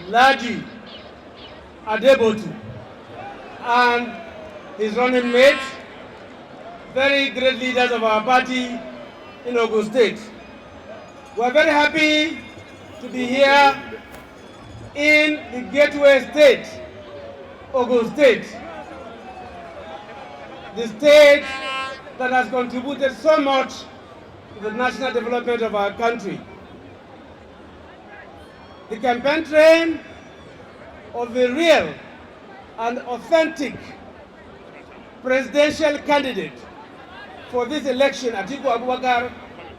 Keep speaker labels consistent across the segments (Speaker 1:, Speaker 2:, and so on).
Speaker 1: Ladi Adebotu, and his running mate, very great leaders of our party in Ogun State. We are very happy to be here in the gateway state, Ogun State, the state that has contributed so much to the national development of our country. The campaign train of the real and authentic presidential candidate for this election, Atiku Abubakar,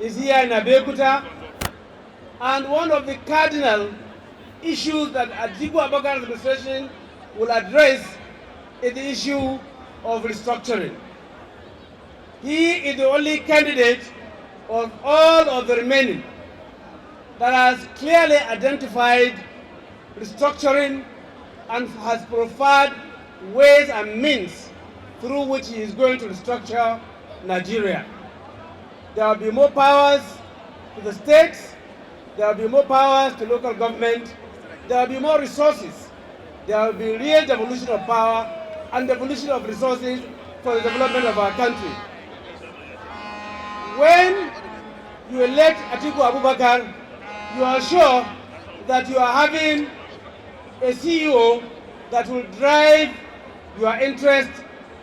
Speaker 1: is here in Abeokuta, and one of the cardinal issues that Atiku Abubakar's administration will address is the issue of restructuring. He is the only candidate of all of the remaining that has clearly identified restructuring and has profiled ways and means through which he is going to restructure Nigeria. There will be more powers to the states, there will be more powers to local government, there will be more resources, there will be real devolution of power and devolution of resources for the development of our country. When you elect Atiku Abubakar, you are sure that you are having a CEO that will drive your interest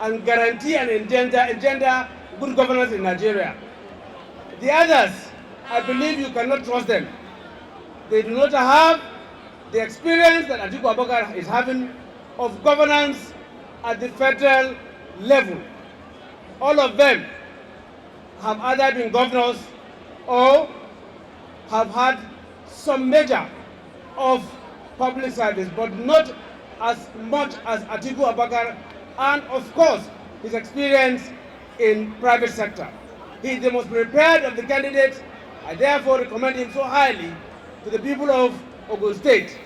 Speaker 1: and guarantee and engender good governance in Nigeria. The others, I believe you cannot trust them. They do not have the experience that Atiku Abubakar is having of governance at the federal level. All of them have either been governors or have had some measure of public service, but not as much as Atiku Abubakar, and of course his experience in private sector. He is the most prepared of the candidates. I therefore recommend him so highly to the people of Ogun State.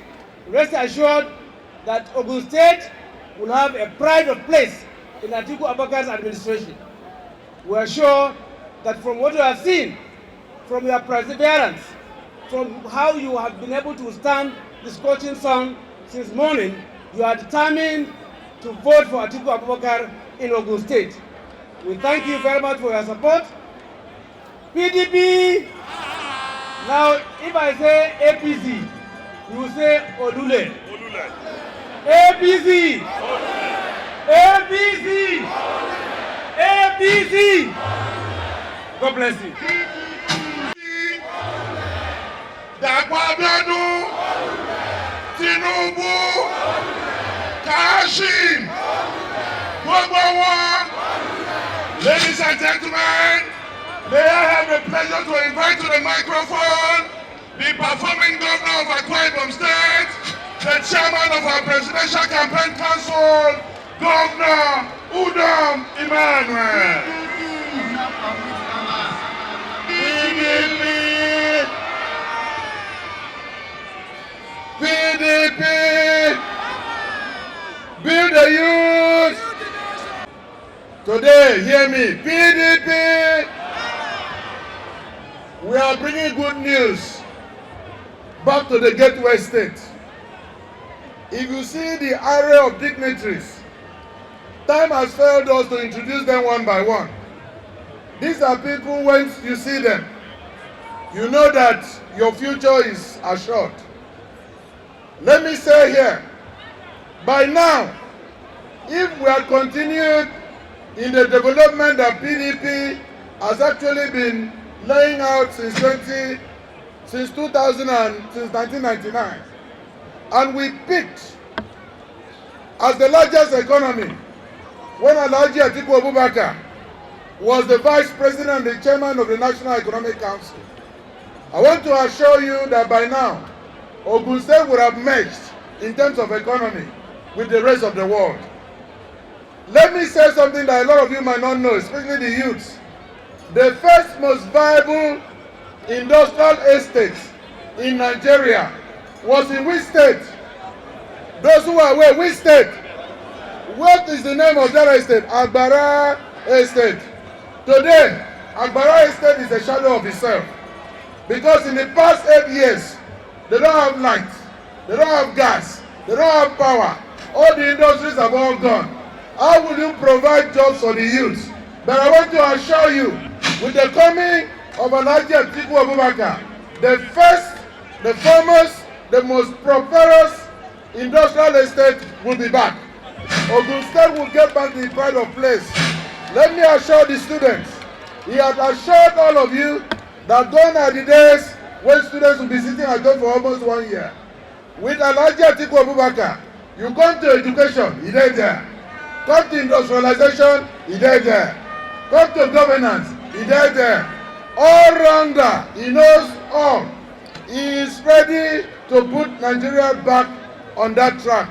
Speaker 1: Rest assured that Ogun State will have a pride of place in Atiku Abubakar's administration. We are sure that from what you have seen, from your perseverance, from how you have been able to stand the scorching sun since morning, you are determined to vote for Atiku Abubakar in Ogun State. We thank you very much for your support. PDP. Now, if I say APC, you will say Odule. APC. APC. APC. God bless you.
Speaker 2: Dagbabianu, Tinubu, Kashim, Gwagwawa. Ladies and gentlemen, may I have the pleasure to invite to the microphone the performing governor of Akwa Ibom State, the chairman of our presidential campaign council, Governor Udom Emmanuel. PDP, build the youth. Today, hear me, PDP, we are bringing good news back to the gateway state. If you see the array of dignitaries, time has failed us to introduce them one by one. These are people, when you see them, you know that your future is assured. Let me say here, by now, if we had continued in the development that PDP has actually been laying out since 1999, and we peaked as the largest economy when Alhaji Atiku Abubakar was the vice president and the chairman of the National Economic Council. I want to assure you that by now, Ogun State would have merged in terms of economy with the rest of the world. Let me say something that a lot of you might not know, especially the youths. The first most viable industrial estate in Nigeria was in which state? Those who are aware, which state? What is the name of that estate? Agbara Estate. Today, Agbara Estate is a shadow of itself. Because in the past 8 years, they don't have light. they don't have gas, they don't have power. All the industries have all gone. How will you provide jobs for the youth? But I want to assure you, with the coming of Alhaji Atiku Abubakar, the first, the foremost, the most prosperous industrial estate will be back. Ogun State will get back the pride of place. Let me assure the students, he has assured all of you that gone are the days when students will be sitting at home for almost 1 year. With Alhaji Atiku Abubakar, you come to education, he is there. Come to industrialization, he is there. Come to governance, he is there. All rounder, he knows all. He is ready to put Nigeria back on that track.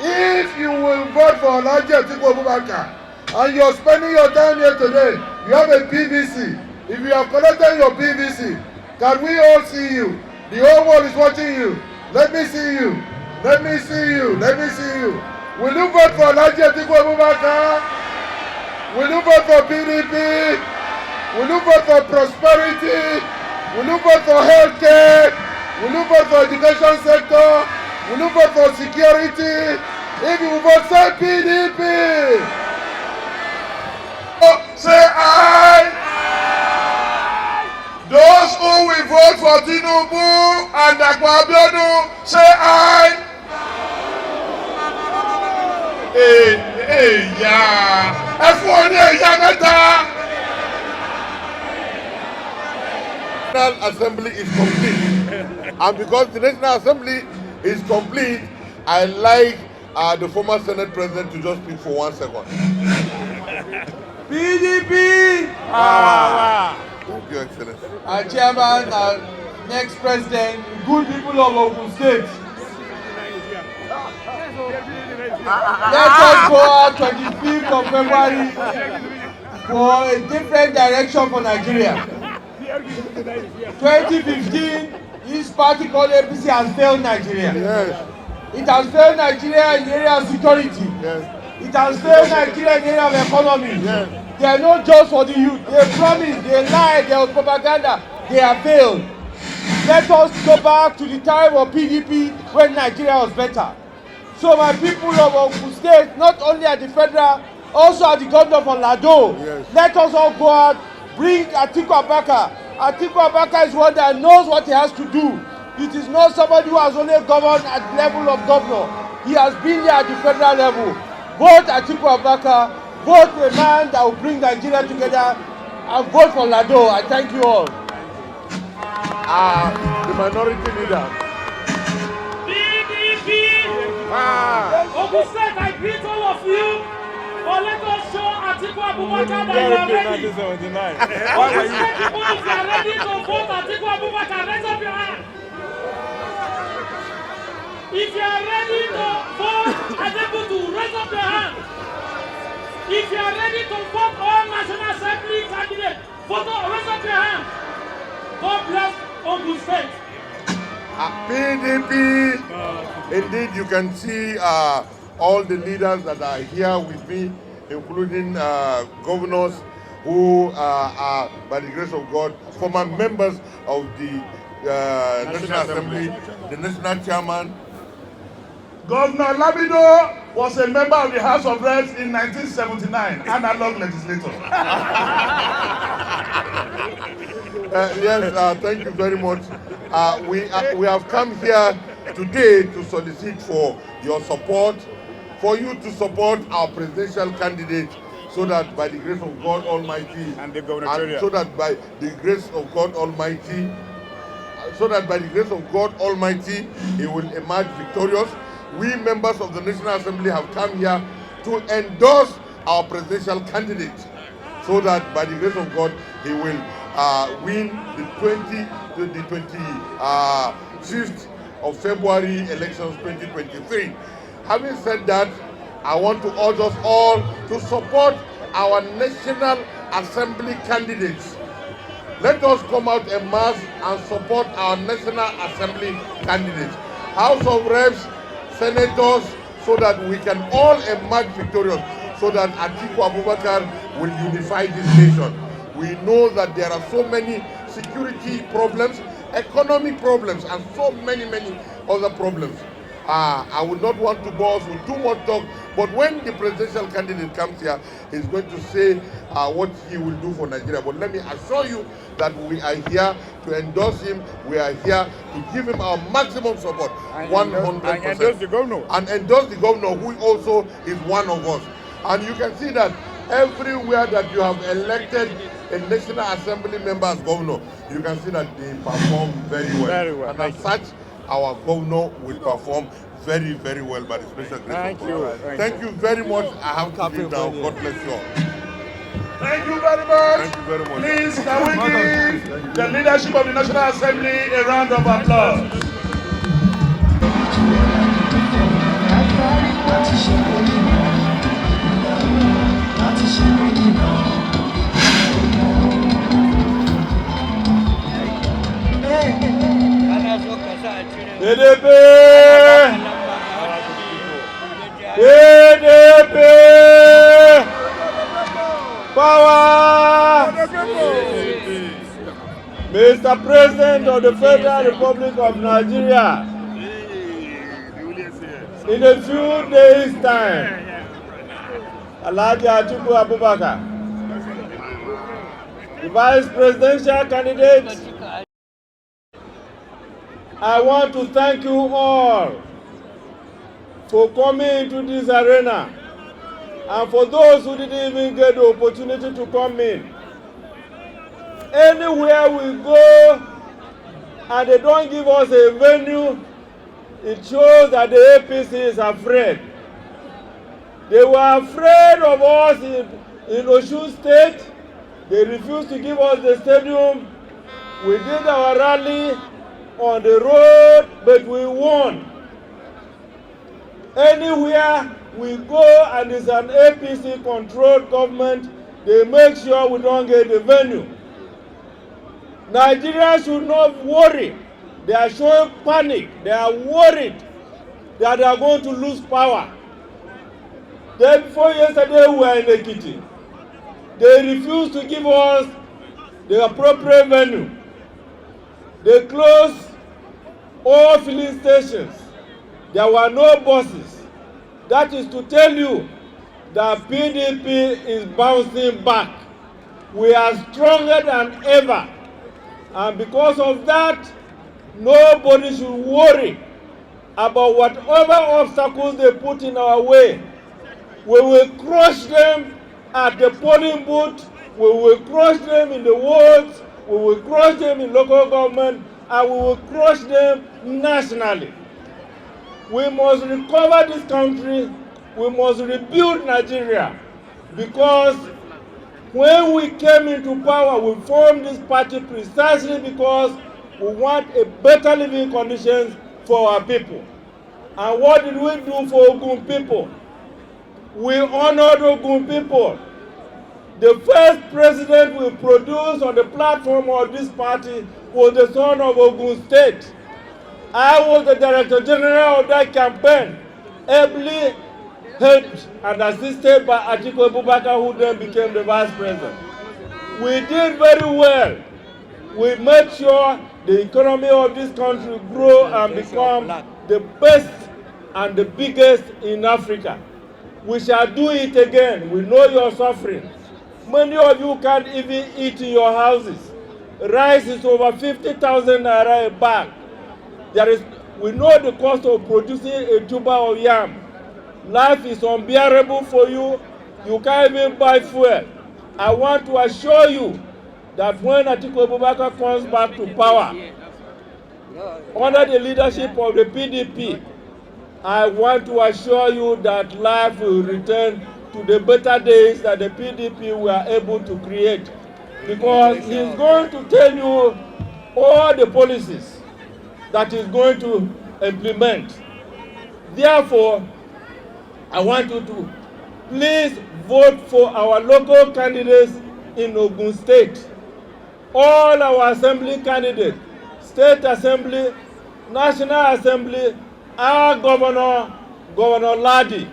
Speaker 2: If you will vote for Alhaji Atiku Abubakar and you're spending your time here today, you have a PVC. If you have collected your PVC, can we all see you? The whole world is watching you. Let me see you. Let me see you. Let me see you. Will you vote for Alhaji Atiku Abubakar? Will you vote for PDP? Will you vote for prosperity? Will you vote for healthcare? Will you vote for education sector? Will you vote for security? If you vote, say PDP. Oh, say aye. Those who will vote for Tinubu and Akwa Abiodun, say aye. Yeah. National Assembly is complete. And because the National Assembly is complete, I like the former Senate President to just speak for 1 second.
Speaker 1: PDP!
Speaker 2: Thank you, Excellency.
Speaker 1: Our chairman, our next president, good people of Ogun State. Let us go out 25th of February for a different direction for Nigeria. 2015, this party called APC has failed Nigeria.
Speaker 2: Yes.
Speaker 1: It has failed Nigeria in the area of security.
Speaker 2: Yes.
Speaker 1: It has failed Nigeria in the area of economy.
Speaker 2: Yes.
Speaker 1: They are not just for the youth. They promise, they lie, they are propaganda. They have failed. Let us go back to the time of PDP when Nigeria was better. So my people of Ogun State, not only at the federal, also at the governor of Lado,
Speaker 2: yes.
Speaker 1: Let us all go out, bring Atiku Abubakar. Atiku Abubakar is one that knows what he has to do. It is not somebody who has only governed at the level of governor. He has been there at the federal level. Vote Atiku Abubakar, vote a man that will bring Nigeria together, and vote for Lado. I thank you all.
Speaker 2: The minority leader.
Speaker 3: PDP! Ogun State, I greet all of you. But let us show Atiku Abubakar that you are ready. Ogun State people, if you are ready to vote Atiku Abubakar, raise up your hand. If you are ready to vote Atiku, raise up your hand. If you are ready to vote all National Assembly candidates, raise up your hand. God bless Ogun State.
Speaker 2: PDP. Indeed, you can see all the leaders that are here with me, including governors who are, by the grace of God, former members of the National Assembly, the National Chairman.
Speaker 4: Governor Labido was a member of the House of Reps in 1979, analog legislator.
Speaker 2: Yes, thank you very much. We have come here today to solicit for your support, for you to support our presidential candidate, so that by the grace of God Almighty,
Speaker 5: and the gubernatorial,
Speaker 2: so that by the grace of God Almighty, he will emerge victorious. We members of the National Assembly have come here to endorse our presidential candidate, so that by the grace of God he will win the 25th of February elections 2023. Having said that, I want to urge us all to support our National Assembly candidates. Let us come out en masse and support our National Assembly candidates, House of Reps, Senators, so that we can all emerge victorious, so that Atiku Abubakar will unify this nation. We know that there are so many security problems, economic problems, and so many other problems. I would not want to bore us with too much talk, but when the presidential candidate comes here, he's going to say what he will do for Nigeria. But let me assure you that we are here to endorse him. We are here to give him our maximum support, 100%.
Speaker 5: And endorse the governor.
Speaker 2: And endorse the governor, who also is one of us. And you can see that everywhere that you have elected a National Assembly member as governor, you can see that they perform very well.
Speaker 5: Very well.
Speaker 2: And as such, our governor will perform very, very well by the special grace of God. Thank you very much. I have to leave now. God bless you all.
Speaker 4: Thank you very much.
Speaker 2: Thank you very much.
Speaker 4: Please, can we give the leadership of the National Assembly a round of applause?
Speaker 1: PDP! PDP! Power! Mr. President of the Federal Republic of Nigeria, in a few days' time, Alhaji Atiku Abubakar, the vice presidential candidate, I want to thank you all for coming into this arena, and for those who didn't even get the opportunity to come in. Anywhere we go and they don't give us a venue, it shows that the APC is afraid. They were afraid of us in Osun State. They refused to give us the stadium. We did our rally on the road, but we won. Anywhere we go and it's an APC-controlled government, they make sure we don't get the venue. Nigerians should not worry. They are showing panic. They are worried that they are going to lose power. Day before yesterday, we were in Ekiti. They refused to give us the appropriate venue. They closed all filling stations. There were no buses. That is to tell you that PDP is bouncing back. We are stronger than ever. And because of that, nobody should worry about whatever obstacles they put in our way. We will crush them at the polling booth. We will crush them in the wards. We will crush them in local government. And we will crush them nationally. We must recover this country. We must rebuild Nigeria. Because when we came into power, we formed this party precisely because we want a better living conditions for our people. And what did we do for Ogun people? We honored Ogun people. The first president we produced on the platform of this party was the son of Ogun State. I was the Director General of that campaign, ably helped and assisted by Atiku Abubakar, who then became the vice president. We did very well. We made sure the economy of this country grow and become the best and the biggest in Africa. We shall do it again. We know your suffering. Many of you can't even eat in your houses. Rice is over 50,000 naira a bag. We know the cost of producing a tuber of yam. Life is unbearable for you. You can't even buy fuel. I want to assure you that when Atiku Abubakar comes back to power, under the leadership of the PDP, I want to assure you that life will return to the better days that the PDP were able to create. Because he's going to tell you all the policies that he's going to implement. Therefore, I want you to please vote for our local candidates in Ogun State. All our assembly candidates, state assembly, national assembly, our governor, Governor Ladi.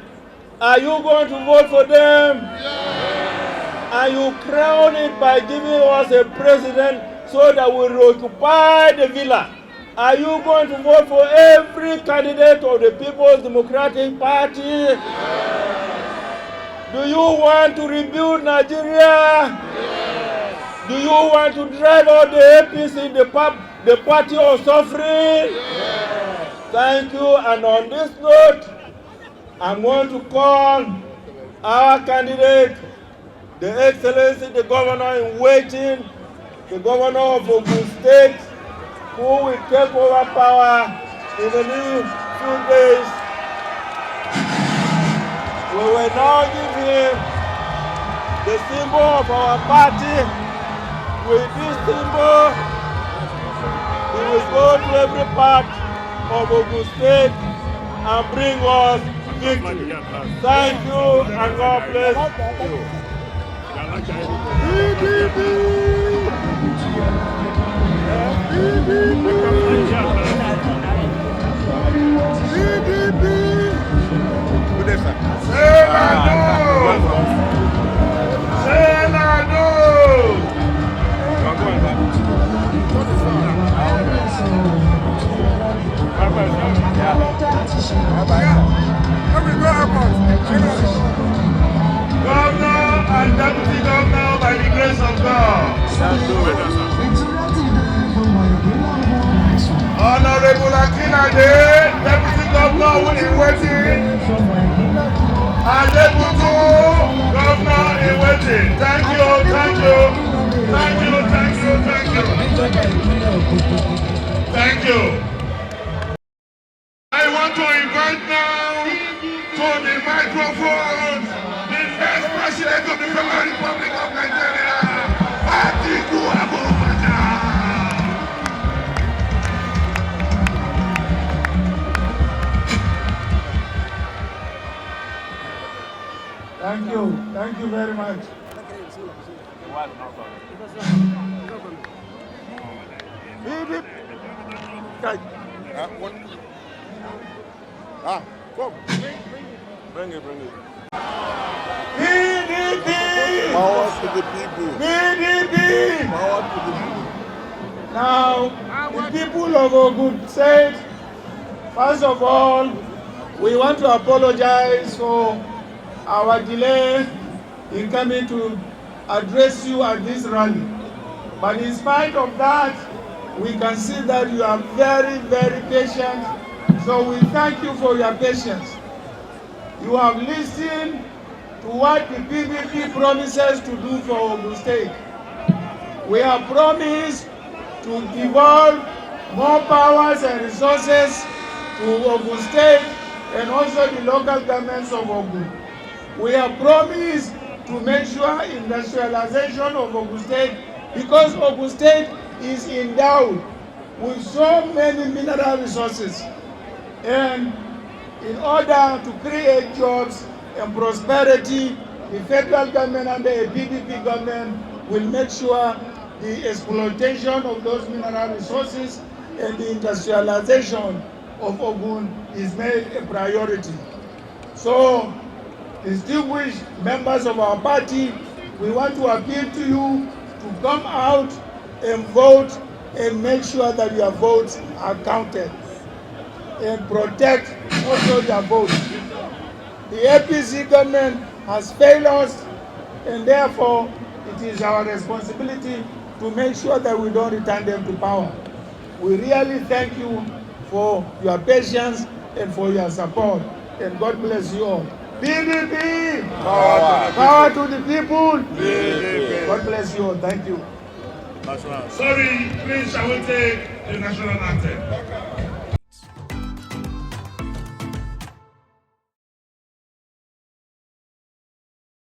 Speaker 1: Are you going to vote for them? Yes. And you crown it by giving us a president so that we will occupy the villa Are you going to vote for every candidate of the People's Democratic Party? Yes. Do you want to rebuild Nigeria? Yes. Do you want to drive out the APC, the party of suffering? Yes. Thank you. And on this note, I'm going to call our candidate, the Excellency, the Governor in waiting, the Governor of Ogun State, who will take over power in the next few days. We will now give him the symbol of our party. With this symbol, he will go to every part of Ogun State and bring us victory. Thank you and God bless you. PDP! PDP!
Speaker 4: Governor and Deputy Governor, by the grace of God. Honorable Akinade, Deputy Governor, who is waiting. And Deputy Governor in waiting. Thank you, thank you, thank you, thank you, thank you. Thank you. I want to invite now to the microphone the next President of the Federal Republic of Nigeria, Atiku Abubakar.
Speaker 2: Thank you very much.
Speaker 5: Come. Bring it.
Speaker 2: PDP!
Speaker 5: Power to the people.
Speaker 2: PDP!
Speaker 5: Power to the people.
Speaker 2: Now, the people of Ogun State, first of all, we want to apologize for our delay in coming to address you at this rally. But in spite of that, we can see that you are very, very patient. So we thank you for your patience. You have listened to what the PDP promises to do for Ogun State. We have promised to devolve more powers and resources to Ogun State and also the local governments of Ogun. We have promised to make sure industrialization of Ogun State, because Ogun State is endowed with so many mineral resources. And in order to create jobs and prosperity, the federal government and the PDP government will make sure the exploitation of those mineral resources and the industrialization of Ogun is made a priority. So, distinguished members of our party, we want to appeal to you to come out and vote and make sure that your votes are counted and protect also their votes. The APC government has failed us, and therefore it is our responsibility to make sure that we don't return them to power. We really thank you for your patience and for your support, and God bless you all. PDP! Power to the people!
Speaker 4: PDP.
Speaker 2: God bless you all. Thank you.
Speaker 4: Sorry, please, I will take the national anthem.